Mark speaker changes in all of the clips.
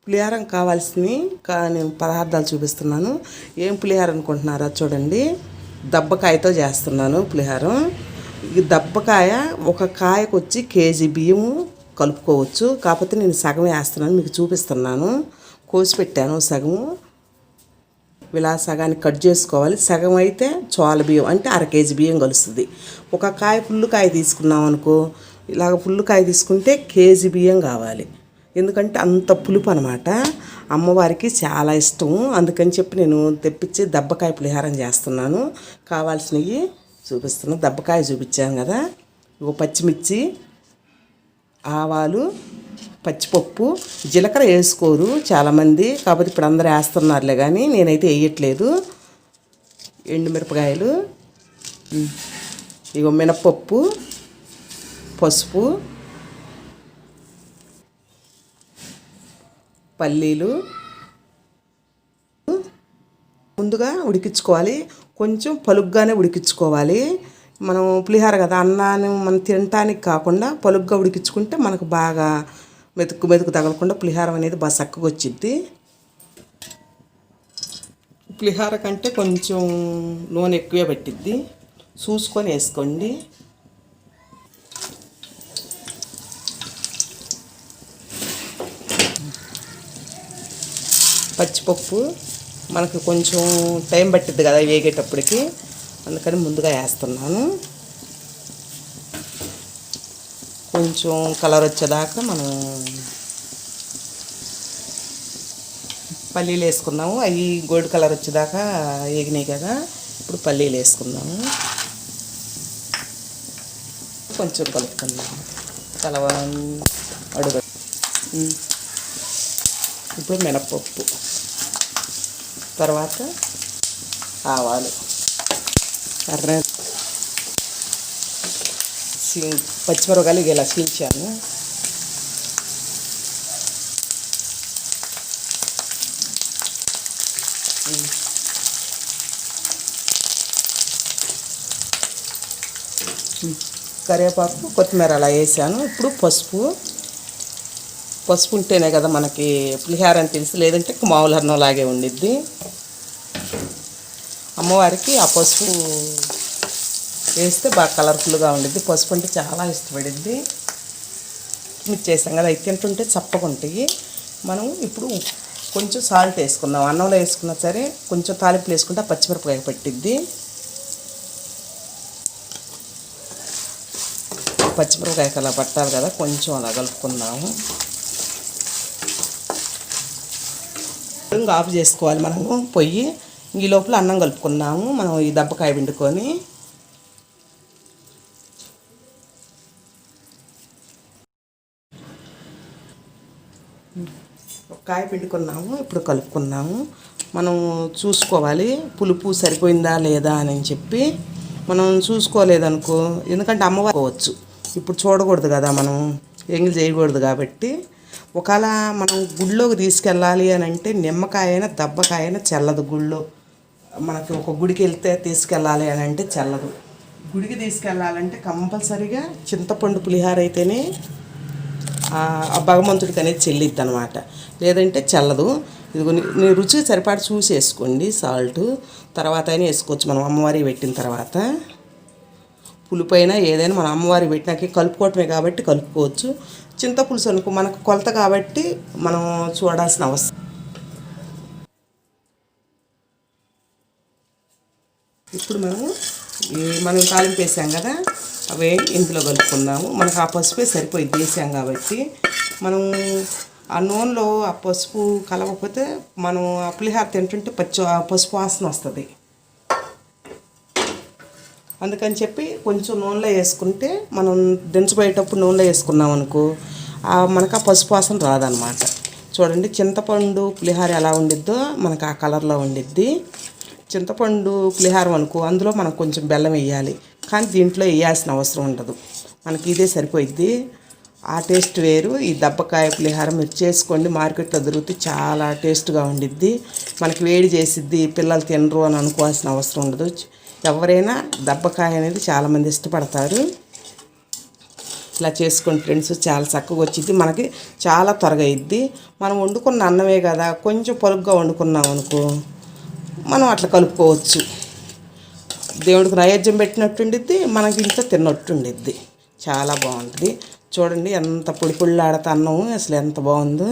Speaker 1: పులిహారం కావాల్సినవి నేను పదార్థాలు చూపిస్తున్నాను. ఏం పులిహార అనుకుంటున్నారా? చూడండి, దబ్బకాయతో చేస్తున్నాను పులిహారం. ఈ దబ్బకాయ ఒక కాయకు వచ్చి కేజీ బియ్యము కలుపుకోవచ్చు. కాకపోతే నేను సగం వేస్తున్నాను, మీకు చూపిస్తున్నాను. కోసి పెట్టాను సగము. ఇలా సగాన్ని కట్ చేసుకోవాలి. సగం అయితే చోళ బియ్యం అంటే 1/2 కేజీ బియ్యం కలుస్తుంది. ఒక కాయ ఫుల్ కాయ తీసుకున్నాం అనుకో, ఇలాగ ఫుల్ కాయ తీసుకుంటే కేజీ బియ్యం కావాలి. ఎందుకంటే అంత పులుపు అనమాట. అమ్మవారికి చాలా ఇష్టం. అందుకని చెప్పి నేను తెప్పించి దబ్బకాయ పులిహారం చేస్తున్నాను. కావాల్సినవి చూపిస్తున్నాను. దబ్బకాయ చూపించాను కదా, పచ్చిమిర్చి, ఆవాలు, పచ్చిపప్పు, జీలకర్ర వేసుకోరు చాలామంది, కాకపోతే ఇప్పుడు అందరూ వేస్తున్నారులే, కానీ నేనైతే వేయట్లేదు. ఎండుమిరపకాయలు, మినప్పప్పు, పసుపు, పల్లీలు ముందుగా ఉడికించుకోవాలి. కొంచెం పలుగ్గానే ఉడికించుకోవాలి. మనం పులిహార కదా, అన్నాన్ని మనం తినటానికి కాకుండా పలుగ్గా ఉడికించుకుంటే మనకు బాగా మెతుకు తగలకుండా పులిహారం అనేది బాగా చక్కగా వచ్చిద్ది. పులిహార కంటే కొంచెం నూనె ఎక్కువే పట్టిద్ది, చూసుకొని వేసుకోండి. పచ్చిపప్పు మనకు కొంచెం టైం పట్టిద్ది కదా వేగేటప్పటికి, అందుకని ముందుగా వేస్తున్నాను. కొంచెం కలర్ వచ్చేదాకా మనం పల్లీలు వేసుకుందాము. అవి గోల్డ్ కలర్ వచ్చేదాకా వేగినాయి కదా, ఇప్పుడు పల్లీలు వేసుకుందాము. కొంచెం కలుపుకుందాము. అడుగు. ఇప్పుడు మినప్పప్పు, తర్వాత ఆవాలు, పచ్చిమిరపకాయలు ఇలా చీల్చాను. కరివేపాకు, కొత్తిమీర అలా వేసాను. ఇప్పుడు పసుపు ఉంటేనే కదా మనకి పులిహార అని తెలుసు, లేదంటే మామూలు అన్నం లాగే ఉండిద్ది. అమ్మవారికి ఆ పసుపు వేస్తే బాగా కలర్ఫుల్గా ఉండిద్ది. పసుపు అంటే చాలా ఇష్టపడిద్ది. మీకు చేసాం కదా, అవి తింటుంటే చప్పకుంటాయి. మనం ఇప్పుడు కొంచెం సాల్ట్ వేసుకుందాం. అన్నంలో వేసుకున్నా సరే కొంచెం తాలింపులు వేసుకుంటే పచ్చిమిరపకాయ పట్టిద్ది. పచ్చిమిరపకాయకి అలా పట్టాలి కదా, కొంచెం అలా కలుపుకుందాము. ఆఫ్ చేసుకోవాలి మనము పొయ్యి. ఈ లోపల అన్నం కలుపుకున్నాము మనం. ఈ దబ్బకాయ పిండుకొని కాయ పిండుకున్నాము, ఇప్పుడు కలుపుకున్నాము. మనం చూసుకోవాలి పులుపు సరిపోయిందా లేదా అని చెప్పి. మనం చూసుకోలేదనుకో, ఎందుకంటే అమ్మవారు పోవచ్చు, ఇప్పుడు చూడకూడదు కదా, మనం ఎంగిల్ చేయకూడదు కాబట్టి. ఒకవేళ మనం గుళ్ళోకి తీసుకెళ్ళాలి అని అంటే నిమ్మకాయ అయినా దబ్బకాయ అయినా చల్లదు. గుళ్ళో మనకి ఒక గుడికి వెళ్తే తీసుకెళ్ళాలి అని అంటే చల్లదు. గుడికి తీసుకెళ్ళాలంటే కంపల్సరీగా చింతపండు పులిహార అయితేనే ఆ భగవంతుడికి అనేది చెల్లిద్ది అనమాట, లేదంటే చల్లదు. ఇదిగో నీ రుచికి సరిపాటు చూసి వేసుకోండి. సాల్ట్ తర్వాత అయినా వేసుకోవచ్చు, మనం అమ్మవారి పెట్టిన తర్వాత. పులుపు అయినా ఏదైనా మనం అమ్మవారి పెట్టినాకే కలుపుకోవటమే కాబట్టి కలుపుకోవచ్చు. చింతపులుసు అనుకో మనకు కొలత కాబట్టి మనం చూడాల్సిన అవసరం. ఇప్పుడు మనం తాలింపు వేసాం కదా, అవే ఇందులో కలుపుకుందాము. మనకు ఆ పసుపే సరిపోయింది వేసాం కాబట్టి. మనం ఆ నూనెలో ఆ పసుపు కలవకపోతే మనం ఆ పులిహార తింటుంటే పసుపు వాసన వస్తుంది. అందుకని చెప్పి కొంచెం నూనెలో వేసుకుంటే, మనం దించబోయేటప్పుడు నూనెలో వేసుకున్నాం అనుకో మనకు ఆ పసుపు వాసన రాదనమాట. చూడండి, చింతపండు పులిహార ఎలా ఉండిద్దో మనకు ఆ కలర్లో ఉండిద్ది. చింతపండు పులిహారం అనుకో అందులో మనం కొంచెం బెల్లం వేయాలి, కానీ దీంట్లో వేయాల్సిన అవసరం ఉండదు. మనకి ఇదే సరిపోయిద్ది. ఆ టేస్ట్ వేరు. ఈ దబ్బకాయ పులిహారం మీరు చేసుకోండి, మార్కెట్లో దొరికితే చాలా టేస్ట్గా ఉండిద్ది. మనకి వేడి చేసిద్ది, పిల్లలు తినరు అని అనుకోవాల్సిన అవసరం ఉండదు. ఎవరైనా దబ్బకాయ అనేది చాలామంది ఇష్టపడతారు. ఇలా చేసుకోండి ఫ్రెండ్స్, చాలా చక్కగా వచ్చింది, మనకి చాలా త్వరగా అయ్యిద్ది. మనం వండుకున్న అన్నమే కదా, కొంచెం పొలుగ్గా వండుకున్నాం అనుకో, మనం అట్లా కలుపుకోవచ్చు. దేవుడికి నైవేద్యం పెట్టినట్టు ఉండిద్ది, మనకి ఇంట్లో తిన్నట్టు ఉండిద్ది. చాలా బాగుంటుంది. చూడండి ఎంత పొడి పొడిలాడుతా అన్నం, అసలు ఎంత బాగుందో.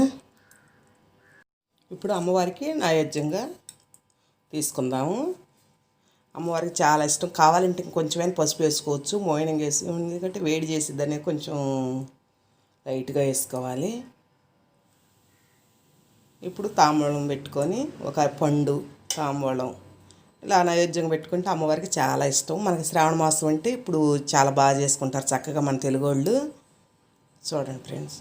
Speaker 1: ఇప్పుడు అమ్మవారికి నైవేద్యంగా తీసుకుందాము. అమ్మవారికి చాలా ఇష్టం. కావాలంటే ఇంకొంచెమైనా పసుపు వేసుకోవచ్చు, మోయినంగా వేసి, ఎందుకంటే వేడి చేసిద్దని కొంచెం లైట్గా వేసుకోవాలి. ఇప్పుడు తాంబూలం పెట్టుకొని ఒక పండు తాంబూలం ఇలా నైవేద్యం పెట్టుకుంటే అమ్మవారికి చాలా ఇష్టం. మనకి శ్రావణ మాసం అంటే ఇప్పుడు చాలా బాగా చేసుకుంటారు చక్కగా మన తెలుగు వాళ్ళు. చూడండి ఫ్రెండ్స్.